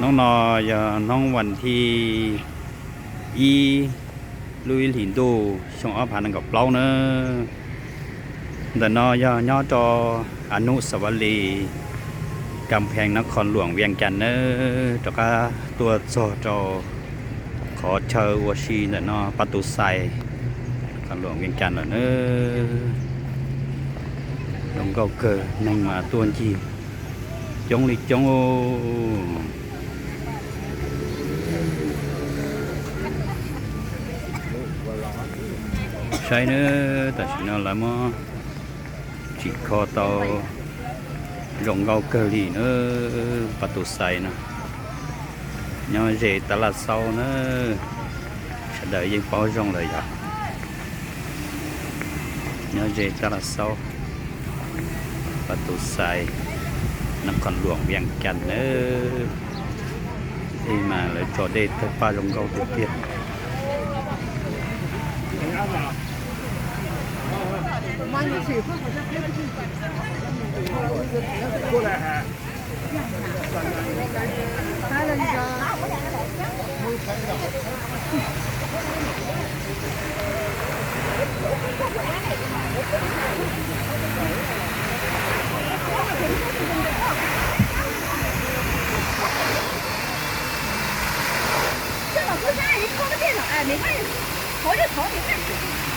น้องนอยน้องวันที่อีลุยหลินดูช่องอ้อผ่านกับเราเนอะแต่นอย่อจออนุสาวรีย์กำแพงนครหลวงเวียงจันทน์เนอะแล้วก็ตัวจอขอเชิญวชีเนอะประตูใส่นครหลวงเวียงจันทน์เนอะลงเกาเกอนั่งมาตัวจีจงลิจงโอใช่เนอะแต่ฉันเอาละมั้งchỉ có tàu rồng gao cơ lì nữa bắt tụ say nữa nhau về ta là sau nữa sẽ đợi dây bao rong lại vậy nhau về ta là sau bắt tụ say nó còn luồng viang chăn nữa đi mà lại cho đây tới ba rồng gao tiếp tiếp过来还。来了一个。这老头家里靠个电脑，哎，没看见，跑就跑，没看见。